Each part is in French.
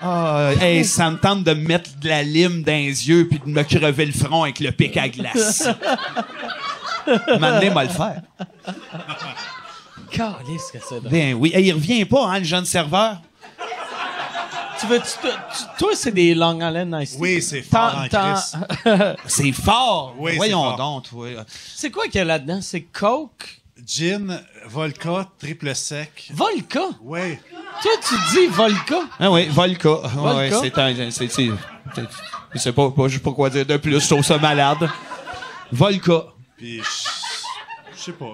Ah, hey, ça me tente de me mettre de la lime dans les yeux puis de me crever le front avec le pic à glace. M'amener, m'a le faire. Calisse que c'est drôle. Ben oui. Hey, il revient pas, hein, le jeune serveur? Toi, c'est des Long Island Iced Tea. Oui, c'est fort en Christ. C'est fort. Oui, Voyons c'est fort. donc, toi. C'est quoi qu'il y a là-dedans? C'est Coke? Gin, vodka, triple sec. Vodka? Oui. Toi, tu dis vodka? Ah oui, Volca. Ouais, Volca? je sais pas quoi dire de plus, je trouve ça malade. Volca. Puis, je sais pas.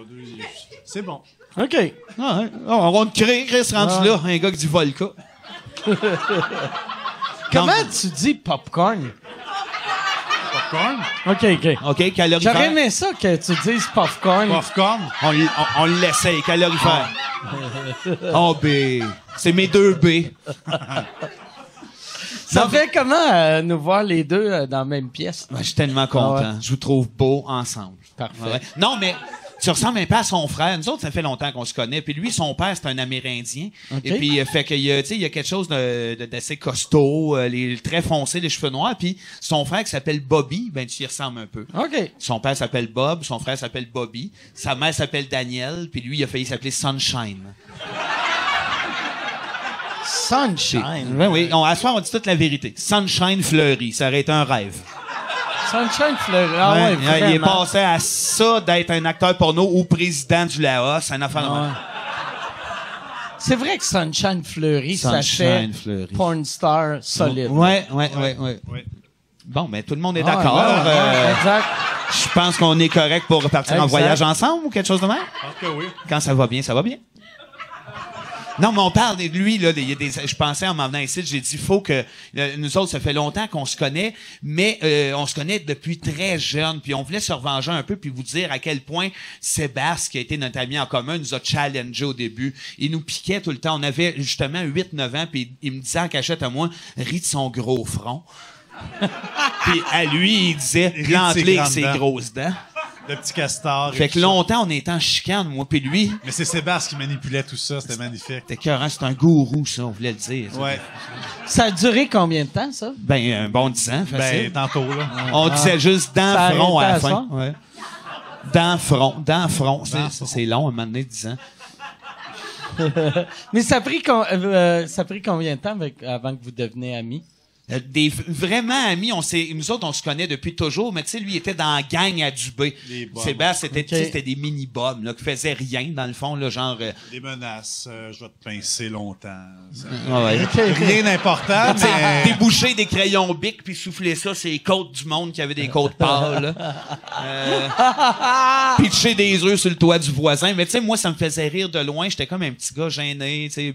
C'est bon. OK. Ah, ouais. On va te créer, Chris, rendu là, un gars qui dit Volca. Comment tu dis popcorn? Popcorn? OK. OK, calorifère. J'aurais aimé ça que tu dises popcorn. Popcorn? On l'essaye, calorifère. Oh, B. C'est mes 2 B. Ça fait comment nous voir les deux dans la même pièce? Je suis tellement content. Ah ouais. Je vous trouve beaux ensemble. Parfait. Ouais. Non, mais tu ressembles un peu à son frère. Nous autres, ça fait longtemps qu'on se connaît. Puis lui, son père, c'est un Amérindien. OK. Et puis, fait qu'il y a, tu sais, il y a quelque chose d'assez costaud, les traits foncés, les cheveux noirs. Puis son frère qui s'appelle Bobby, ben tu y ressembles un peu. OK. Son père s'appelle Bob, son frère s'appelle Bobby, sa mère s'appelle Danielle, puis lui, il a failli s'appeler Sunshine. Sunshine. Ben oui, à ce soir, on dit toute la vérité. Sunshine fleurie, ça aurait été un rêve. Sunshine Fleury. Ah ouais, il est vraiment. passé à ça d'être un acteur porno ou président du Laos, un affaire de même. C'est vrai que Sunshine Fleury, ça Sunshine fait Fleury. porn star solide. Ouais. Oui. Bon, ben tout le monde est Ah, d'accord. ouais, exact. Je pense qu'on est correct pour repartir en Exact. voyage ensemble ou quelque chose de même. Je pense que oui. Quand ça va bien, ça va bien. Non, mais on parle de lui, là. Il y a je pensais en m'en venant ici, j'ai dit, faut que, nous autres, ça fait longtemps qu'on se connaît, mais, on se connaît depuis très jeune, puis on voulait se revenger un peu, puis vous dire à quel point Sébastien, qui a été notre ami en commun, nous a challengé au début. Il nous piquait tout le temps. On avait, justement, 8-9 ans, puis il me disait en cachette à moi, ris de son gros front. Puis à lui, il disait, Il rit de ses plante-les avec grandes ses dents. grosses dents. Le petit castor. Fait que longtemps, on était en chicane, moi puis lui. Mais c'est Sébastien qui manipulait tout ça. C'était magnifique. C'était écœurant, c'est un gourou, ça, on voulait le dire. ça. Ouais. Ça a duré combien de temps, ça? Ben, un bon 10 ans, facile. Ben, tantôt, là. On disait juste Ça dents front à la arrêtait à fin. ça? Ouais. Dents front. C'est long, à un moment donné, 10 ans. Mais ça a pris combien de temps avant que vous deveniez amis? Vraiment amis, nous autres, on se connaît depuis toujours, mais tu sais, lui, il était dans la gang à Dubé. Les bums. Sébastien, Ok. c'était des mini-bums, là, qui faisaient rien, dans le fond, là, genre... Des menaces. Je vais te pincer longtemps. Ça- ouais. Rien d'important, Tu sais, mais... déboucher des crayons Bic puis souffler ça, c'est les côtes du monde qui avaient des côtes pâles. Pitcher des œufs sur le toit du voisin. Mais tu sais, moi, ça me faisait rire de loin. J'étais comme un petit gars gêné, tu sais, je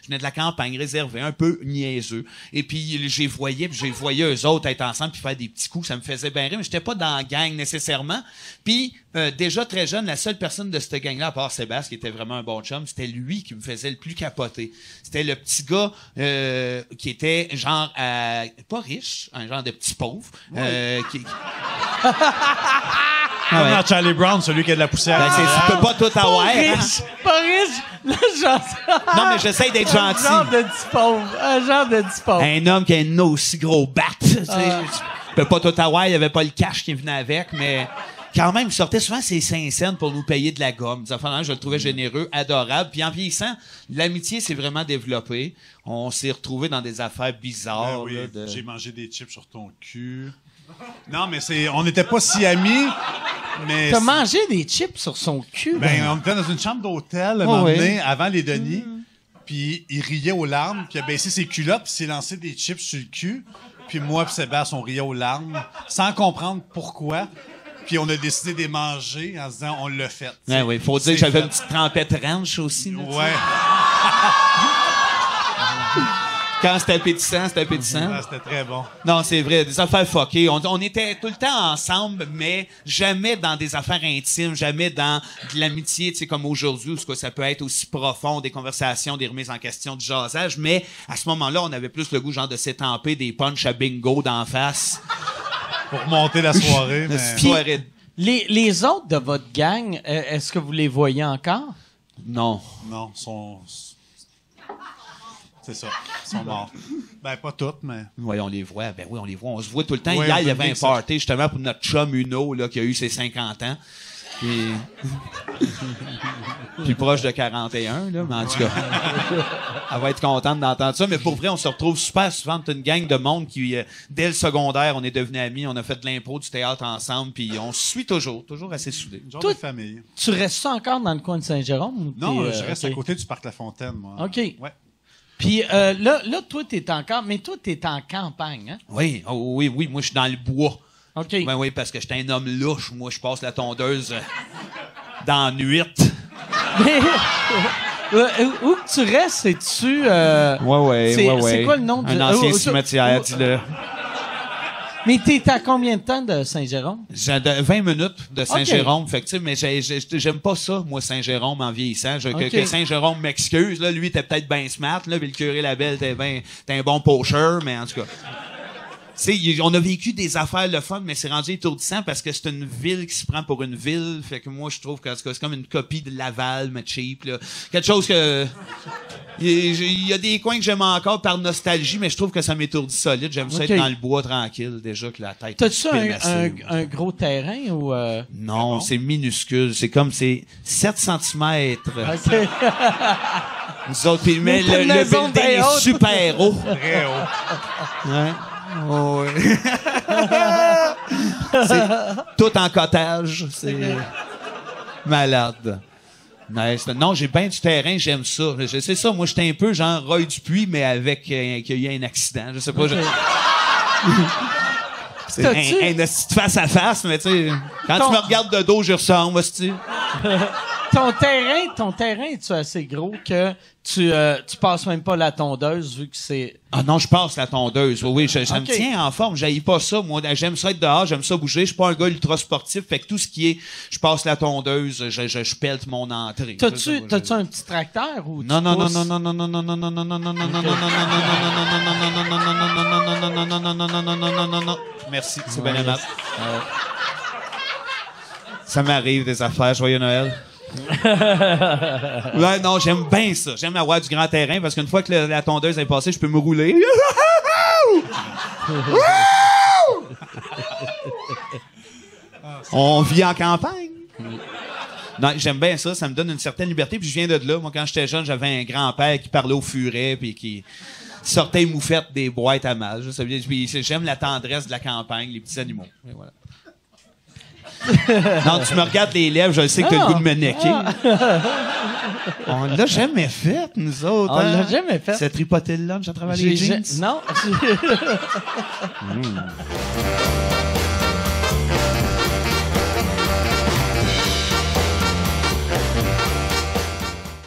venais de la campagne, réservé, un peu niaiseux. Et puis, j'ai voyé eux autres être ensemble puis faire des petits coups. Ça me faisait bien rire, mais j'étais pas dans la gang nécessairement. Puis, déjà très jeune, la seule personne de cette gang-là, à part Sébastien, qui était vraiment un bon chum, c'était lui qui me faisait le plus capoter. C'était le petit gars qui était genre pas riche, un genre de petit pauvre. Qui... Comme dans Charlie Brown, celui qui a de la poussière. Ben, tu peux pas tout avoir. Hein? Pas riche! Là, Non, mais j'essaie d'être gentil. Un genre de petit pauvre. Un genre de petit pauvre. Un homme qui a un aussi gros bat. Tu sais, tu peux pas tout avoir, il y avait pas le cash qui venait avec, mais quand même, il sortait souvent ses 5 cents pour nous payer de la gomme. Je le trouvais généreux, adorable. Puis en vieillissant, l'amitié s'est vraiment développée. On s'est retrouvés dans des affaires bizarres. Ben oui, là, de... j'ai mangé des chips sur ton cul. Non, mais on n'était pas si amis, mais... T'as mangé des chips sur son cul? Ben, on était dans une chambre d'hôtel, un moment donné, avant les Denis, puis il riait aux larmes, puis il a baissé ses culottes, puis s'est lancé des chips sur le cul, puis moi puis Sébastien, on riait aux larmes, sans comprendre pourquoi, puis on a décidé de les manger en se disant, on l'a fait. Ouais, oui, faut dire que j'avais une petite trempette ranch aussi. Là, Ouais. Quand c'était appétissant, c'était appétissant. Ah, c'était très bon. Non, c'est vrai, des affaires fuckées. On était tout le temps ensemble, mais jamais dans des affaires intimes, jamais dans de l'amitié, tu sais, comme aujourd'hui, où ça peut être aussi profond, des conversations, des remises en question, du jasage. Mais à ce moment-là, on avait plus le goût, genre, de s'étamper des punchs à bingo d'en face. Pour monter la soirée, mais... Puis- soirée. Les autres de votre gang, est-ce que vous les voyez encore? Non. Non, C'est ça. Ils sont morts. Ben, pas toutes, mais... Oui, on les voit. Ben oui, on les voit. On se voit tout le temps. Oui, Hier, on il y avait peut un dire ça. party, justement, pour notre chum Uno, là, qui a eu ses 50 ans. Puis... Puis proche de 41, là, mais en tout cas, elle va être contente d'entendre ça. Mais pour vrai, on se retrouve super souvent. C'est une gang de monde qui, dès le secondaire, on est devenus amis, on a fait de l'impro, du théâtre ensemble, puis on se suit toujours assez soudés. Une genre Toi, de famille. Tu restes ça encore dans le coin de Saint-Jérôme? Ou Non, t'es, je reste ok. à côté du Parc La Fontaine, moi. OK. Ouais. Puis là, toi, t'es encore... Mais toi, t'es en campagne, hein? Oui, oh, oui, moi, je suis dans le bois. OK. Ben oui, parce que j'étais un homme louche. Moi, je passe la tondeuse dans la nuit. Mais, où que tu restes, c'est-tu... c'est quoi le nom Un du... ancien cimetière, dis-le. Mais t'es à combien de temps de Saint-Jérôme? J'ai 20 minutes de Saint-Jérôme. Fait que, tu sais, mais j'aime pas ça, moi, Saint-Jérôme, en vieillissant. Que Saint-Jérôme m'excuse, là. Lui, t'es peut-être bien smart, là. Puis le curé Labelle, t'es un bon pocheur, mais en tout cas. Tu sais, on a vécu des affaires le fun, mais c'est rendu étourdissant parce que c'est une ville qui se prend pour une ville. Fait que moi, je trouve que c'est comme une copie de Laval, mais cheap, là. Quelque chose que... Il y a des coins que j'aime encore par nostalgie, mais je trouve que ça m'étourdit solide. J'aime ça être dans le bois tranquille, déjà, que la tête... T'as-tu un gros terrain ou... Non, c'est minuscule. C'est comme, c'est 7 cm. OK. Nous autres, puis mais Mais le maison building bien est haute. super haut. Très haut. Ouais. Oh, ouais. C'est tout en cottage. C'est malade. Nice. Non, j'ai bien du terrain, j'aime ça. C'est ça, moi, j'étais un peu genre Roy Dupuis, mais avec qu'il y a un accident. Je sais pas. C'est T'as-tu- un esti de face à face, mais tu sais, quand tu me regardes de dos, je ressemble, hostie. Ton terrain, es-tu assez gros que tu passes même pas la tondeuse vu que c'est... Ah non, je passe la tondeuse. Oui, ça me Ok. tient en forme. J'haïs pas ça. Moi, j'aime ça être dehors, j'aime ça bouger. Je suis pas un gars ultra sportif. Fait que tout ce qui est, je passe la tondeuse, je pelte mon entrée. T'as-tu un petit tracteur ou tu Non, non, non, pousses? non, non, non, non, non, non, non, non, non, non, non, non, non, non, non, non. Merci, c'est bien aimable. Ça m'arrive des affaires. Joyeux Noël. Ouais, non, j'aime bien ça. J'aime avoir du grand terrain parce qu'une fois que la tondeuse est passée, je peux me rouler. On vit en campagne. Non, j'aime bien ça. Ça me donne une certaine liberté. Puis je viens de là. Moi, quand j'étais jeune, j'avais un grand-père qui parlait au furet puis qui sortait les moufettes des boîtes à mal. Puis j'aime la tendresse de la campagne, les petits animaux. Et voilà. Non, tu me regardes les lèvres, je sais que t'as le goût de me necker. On l'a jamais fait, nous autres. On l'a jamais fait. C'est tripoter le lunch à travers les jeans. Non.